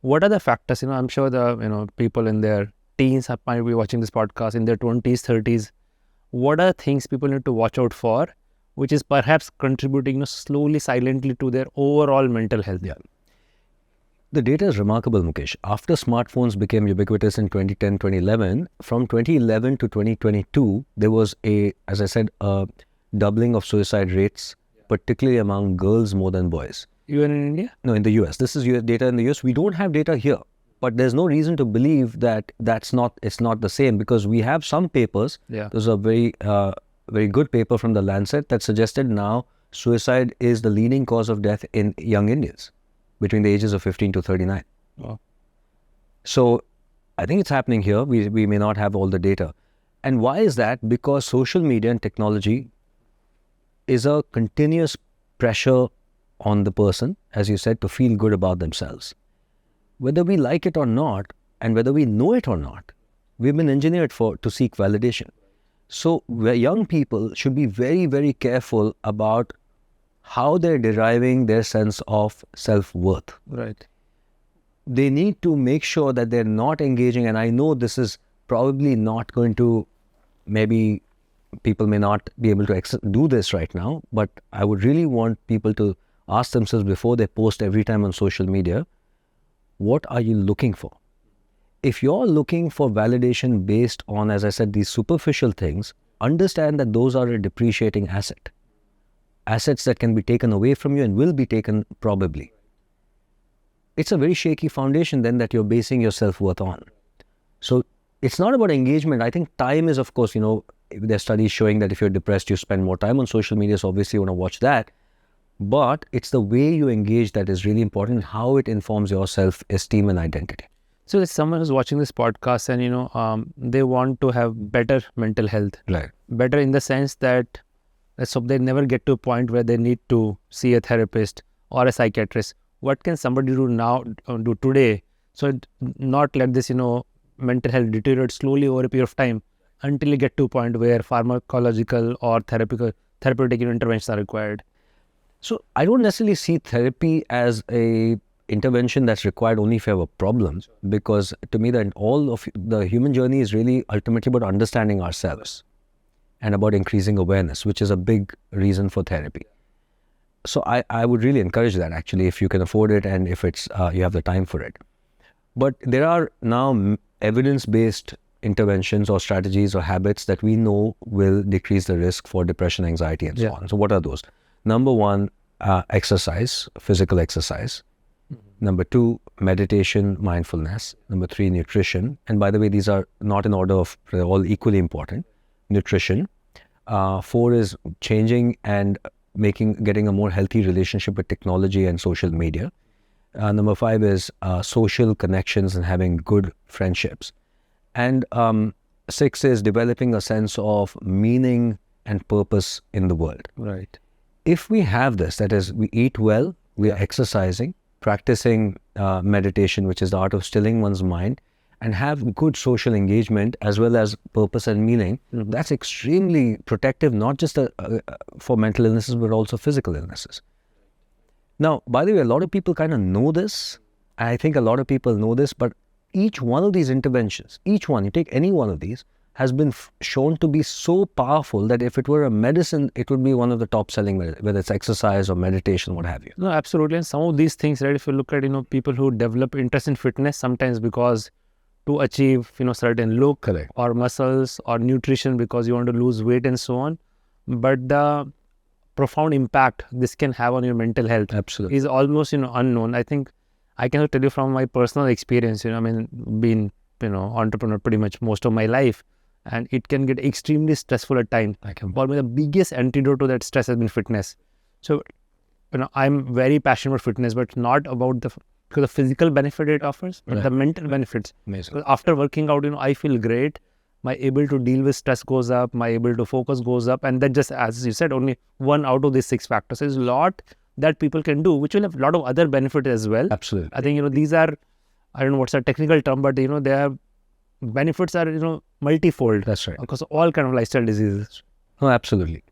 What are the factors? I'm sure the people in their teens might be watching this podcast, in their 20s, 30s. What are things people need to watch out for, which is perhaps contributing slowly, silently to their overall mental health? Yeah. The data is remarkable, Mukesh. After smartphones became ubiquitous in 2010, 2011, from 2011 to 2022, there was as I said, a doubling of suicide rates, particularly among girls more than boys. Even in India? No, in the US. This is data in the US. We don't have data here, but there's no reason to believe that it's not the same, because we have some papers. Yeah. There's a very good paper from the Lancet that suggested now suicide is the leading cause of death in young Indians between the ages of 15 to 39. Wow. So I think it's happening here. We may not have all the data. And why is that? Because social media and technology is a continuous pressure on the person, as you said, to feel good about themselves. Whether we like it or not, and whether we know it or not, we've been engineered to seek validation. So young people should be very, very careful about how they're deriving their sense of self-worth. Right. They need to make sure that they're not engaging, and I know this is probably not going to, maybe people may not be able to do this right now, but I would really want people to ask themselves before they post every time on social media, what are you looking for? If you're looking for validation based on, as I said, these superficial things, understand that those are a depreciating asset. Assets that can be taken away from you and will be taken probably. It's a very shaky foundation then that you're basing your self-worth on. So it's not about engagement. I think time is, of course, there are studies showing that if you're depressed, you spend more time on social media, so obviously you want to watch that. But it's the way you engage that is really important, how it informs your self-esteem and identity. So if someone is watching this podcast and, they want to have better mental health. Right. Better in the sense that, so they never get to a point where they need to see a therapist or a psychiatrist. What can somebody do today, so not let this, mental health deteriorate slowly over a period of time until you get to a point where pharmacological or therapeutic interventions are required? So I don't necessarily see therapy as a intervention that's required only if you have a problem, because to me, all of the human journey is really ultimately about understanding ourselves and about increasing awareness, which is a big reason for therapy. So I would really encourage that, actually, if you can afford it and if it's you have the time for it. But there are now evidence-based interventions or strategies or habits that we know will decrease the risk for depression, anxiety, and so on. So what are those? Number one, exercise, physical exercise. Mm-hmm. Number two, meditation, mindfulness. Number three, nutrition. And by the way, these are not in order of, they're all equally important. Nutrition. Four is changing and getting a more healthy relationship with technology and social media. Number five is social connections and having good friendships. And six is developing a sense of meaning and purpose in the world. Right. If we have this, that is, we eat well, we are exercising, practicing meditation, which is the art of stilling one's mind, and have good social engagement as well as purpose and meaning, that's extremely protective, not just for mental illnesses, but also physical illnesses. Now, by the way, a lot of people kind of know this. I think a lot of people know this, but each one of these interventions, you take any one of these, has been shown to be so powerful that if it were a medicine, it would be one of the top selling, whether it's exercise or meditation, what have you. No, absolutely. And some of these things, right, if you look at, people who develop interest in fitness, sometimes because to achieve, certain look. Correct. Or muscles or nutrition because you want to lose weight and so on. But the profound impact this can have on your mental health Absolutely. is almost, unknown. I think I can tell you from my personal experience, being, entrepreneur pretty much most of my life. And it can get extremely stressful at times. But the biggest antidote to that stress has been fitness. So, I'm very passionate about fitness, but not about because the physical benefit it offers, but the mental benefits. Amazing. Because after working out, I feel great. My able to deal with stress goes up. My able to focus goes up. And then just as you said, only one out of these 6 factors. There's a lot that people can do, which will have a lot of other benefits as well. Absolutely. I think, these are, I don't know what's a technical term, but, they have benefits are, multifold. That's right. Because all kind of lifestyle diseases. No, absolutely.